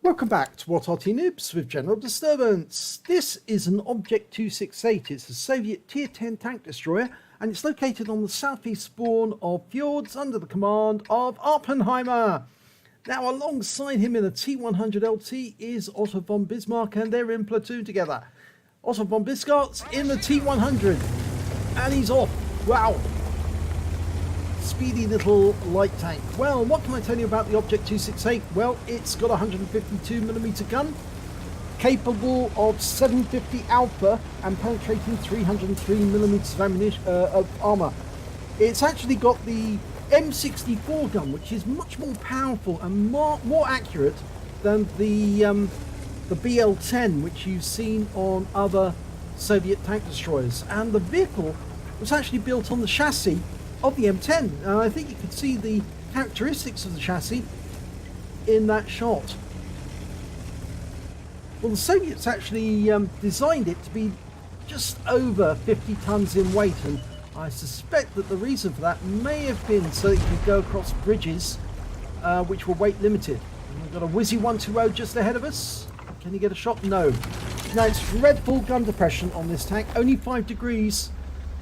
Welcome back to What Arty Noobs with General Disturbance. This is an Object 268. It's a Soviet Tier 10 tank destroyer, and it's located on the southeast spawn of Fjords under the command of Awppenheimer. Now, alongside him in a T100 LT is Otto von Bismarck, and they're in platoon together. Otto von Bismarck's in the T100, and he's off. Wow. Speedy little light tank. Well, what can I tell you about the Object 268? Well, it's got a 152mm gun, capable of 750 alpha and penetrating 303mm of ammunition of armor. It's actually got the M64 gun, which is much more powerful and more accurate than the BL-10, which you've seen on other Soviet tank destroyers. And the vehicle was actually built on the chassis of the M10, and I think you can see the characteristics of the chassis in that shot. Well, the Soviets actually designed it to be just over 50 tons in weight, and I suspect that the reason for that may have been so that you could go across bridges which were weight limited. And we've got a Whizzy 120 just ahead of us. Can you get a shot? No. Now, it's red full gun depression on this tank, only 5 degrees.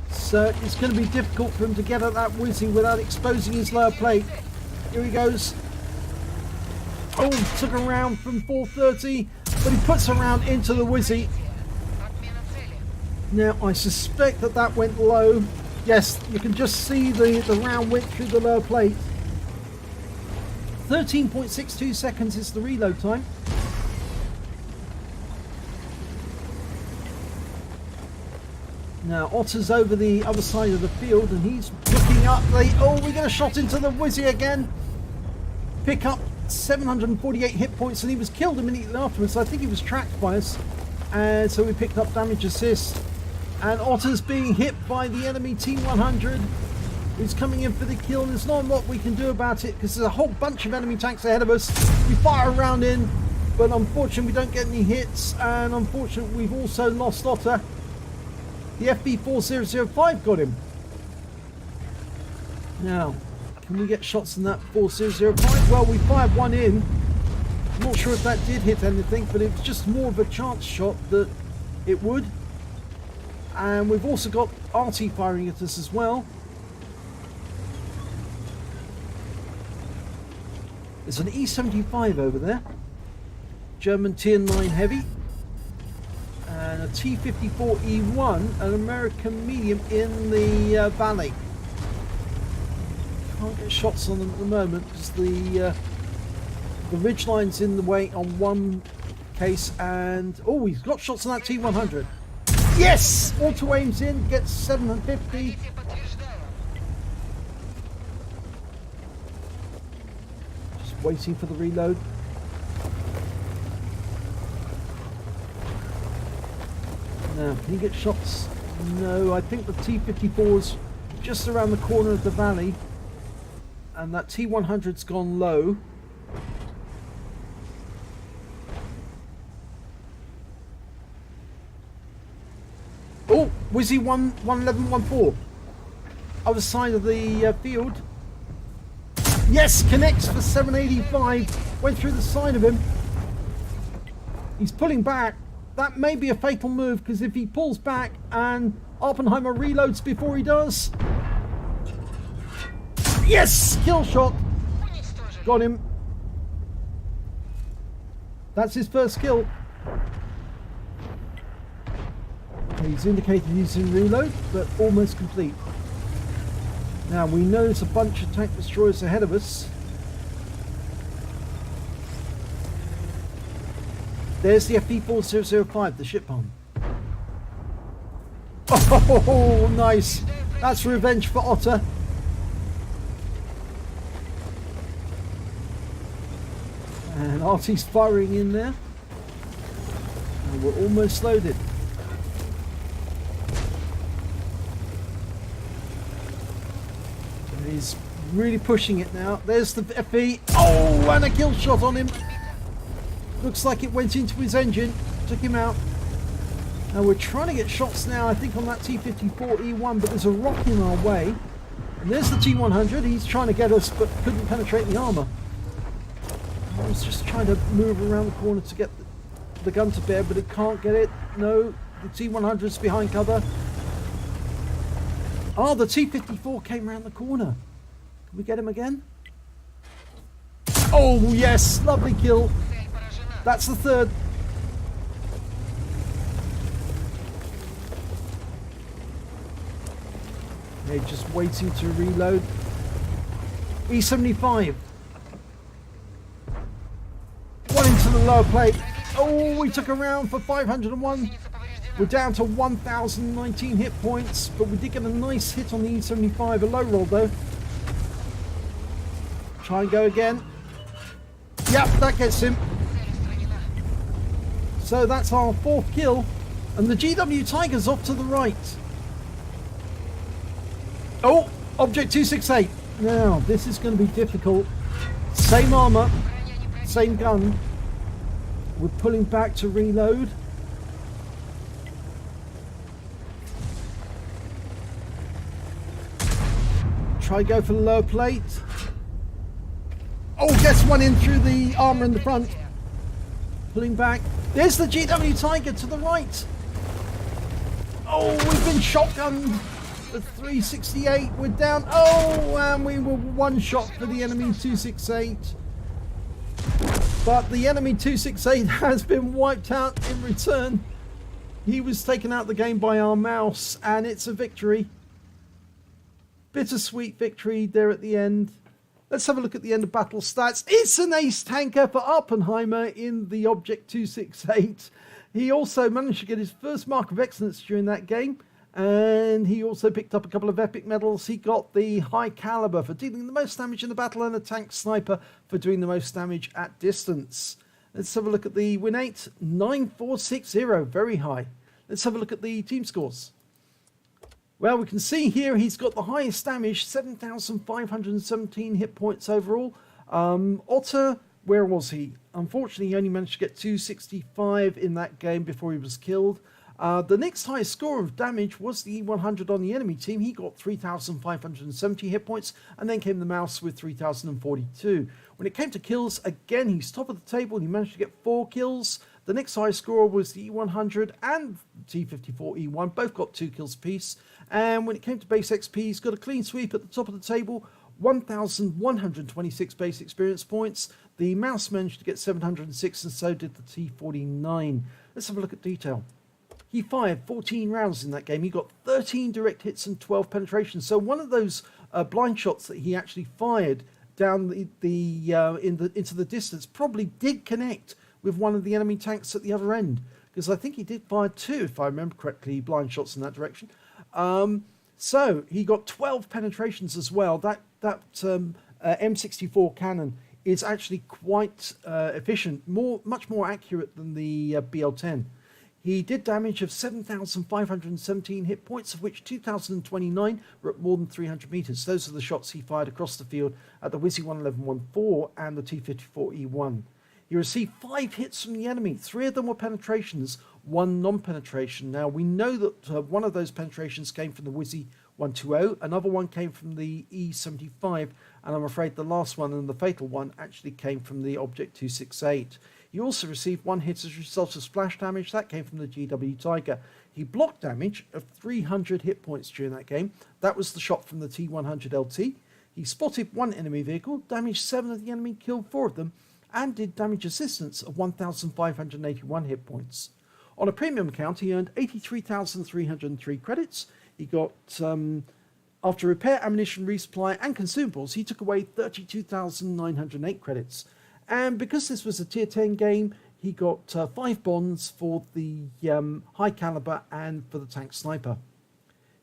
So it's going to be difficult for him to get at that Whizzy without exposing his lower plate. Here he goes. Oh, took a round from 430, but he puts a round into the Whizzy. Now, I suspect that that went low. Yes, you can just see the round went through the lower plate. 13.62 seconds is the reload time. Now, Otter's over the other side of the field, and he's looking up. Oh, we get a shot into the Whizzy again. Pick up 748 hit points, and he was killed immediately afterwards. So I think he was tracked by us, and so we picked up damage assist. And Otter's being hit by the enemy T100, who's coming in for the kill. And there's not a lot we can do about it because there's a whole bunch of enemy tanks ahead of us. We fire a round in, but unfortunately we don't get any hits, and unfortunately we've also lost Otter. The FB4005 got him. Now, can we get shots in that 4005? Well, we fired one in. I'm not sure if that did hit anything, but it was just more of a chance shot that it would. And we've also got Arty firing at us as well. There's an E75 over there. German Tier 9 Heavy. And a T-54E1, an American medium in the valley. Can't get shots on them at the moment because the ridgeline's in the way on one case, and oh, he's got shots on that T-100. Yes! Auto aims in, gets 750. Just waiting for the reload. Now, can you get shots? No, I think the T-54's just around the corner of the valley, and that T-100's gone low. Oh, Whizzy 11114. Other side of the field. Yes, connects for 785. Went through the side of him. He's pulling back. That may be a fatal move, because if he pulls back and Awppenheimer reloads before he does. Yes! Kill shot. Got him. That's his first kill. He's indicated he's in reload, but almost complete. Now, we know there's a bunch of tank destroyers ahead of us. There's the FB4005, the ship bomb. Oh, nice. That's revenge for Otter. And Arty's firing in there. And we're almost loaded. And he's really pushing it now. There's the FB. Oh, and a kill shot on him. Looks like it went into his engine, took him out. Now we're trying to get shots now, I think, on that T-54E1, but there's a rock in our way. And there's the T-100, he's trying to get us, but couldn't penetrate the armour. I was just trying to move around the corner to get the gun to bear, but it can't get it. No, the T-100's behind cover. Oh, the T-54 came around the corner. Can we get him again? Oh, yes, lovely kill. That's the third. They're just waiting to reload. E75. One into the lower plate. Oh, we took a round for 501. We're down to 1,019 hit points, but we did get a nice hit on the E75, a low roll though. Try and go again. Yep, that gets him. So that's our fourth kill, and the GW Tiger's off to the right. Oh, Object 268. Now, this is going to be difficult. Same armor, same gun. We're pulling back to reload. Try go for the lower plate. Oh, gets one in through the armor in the front. Pulling back. There's the GW Tiger to the right. Oh, we've been shotgunned. The 368, we're down. Oh, and we were one shot for the enemy 268. But the enemy 268 has been wiped out in return. He was taken out of the game by our mouse, and it's a victory. Bittersweet victory there at the end. Let's have a look at the end of battle stats. It's an ace tanker for Awppenheimer in the Object 268. He also managed to get his first mark of excellence during that game. And he also picked up a couple of epic medals. He got the high caliber for dealing the most damage in the battle, and a tank sniper for doing the most damage at distance. Let's have a look at the win rate. 9460, very high. Let's have a look at the team scores. Well, we can see here he's got the highest damage, 7,517 hit points overall. Otter, where was he? Unfortunately, he only managed to get 265 in that game before he was killed. The next highest score of damage was the E100 on the enemy team. He got 3,570 hit points, and then came the mouse with 3,042. When it came to kills, again, he's top of the table. He managed to get 4 kills. The next highest score was the E100 and the T54 E1. Both got 2 kills apiece. And when it came to base XP, he's got a clean sweep at the top of the table. 1,126 base experience points. The mouse managed to get 706, and so did the T49. Let's have a look at detail. He fired 14 rounds in that game. He got 13 direct hits and 12 penetrations. So one of those blind shots that he actually fired down into the distance probably did connect with one of the enemy tanks at the other end, because I think he did fire 2, if I remember correctly, blind shots in that direction. So he got 12 penetrations as well. That M64 cannon is actually quite efficient, much more accurate than the BL10. He did damage of 7,517 hit points, of which 2,029 were at more than 300 meters. Those are the shots he fired across the field at the Wizzy 111-14 and the T54 E1. He received 5 hits from the enemy. 3 of them were penetrations, 1 non-penetration. Now, we know that one of those penetrations came from the Wizzy 120, another one came from the E75, and I'm afraid the last one and the fatal one actually came from the Object 268. He also received 1 hit as a result of splash damage. That came from the GW Tiger. He blocked damage of 300 hit points during that game. That was the shot from the T100 LT. He spotted 1 enemy vehicle, damaged 7 of the enemy, killed 4 of them, and did damage assistance of 1,581 hit points. On a premium account, he earned 83,303 credits. He got, after repair, ammunition, resupply, and consumables, he took away 32,908 credits. And because this was a tier 10 game, he got 5 bonds for the high caliber and for the tank sniper.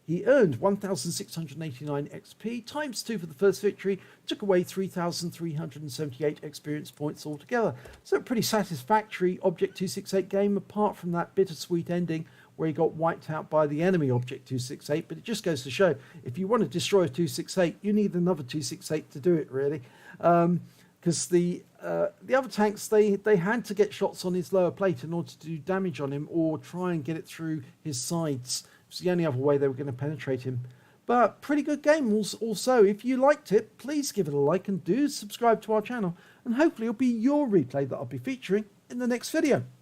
He earned 1,689 XP, times 2 for the first victory, took away 3,378 experience points altogether. So a pretty satisfactory Object 268 game, apart from that bittersweet ending where he got wiped out by the enemy Object 268. But it just goes to show, if you want to destroy a 268, you need another 268 to do it, really. Because the other tanks, they had to get shots on his lower plate in order to do damage on him or try and get it through his sides. It's the only other way they were going to penetrate him. But pretty good game also. If you liked it, please give it a like and do subscribe to our channel. And hopefully it'll be your replay that I'll be featuring in the next video.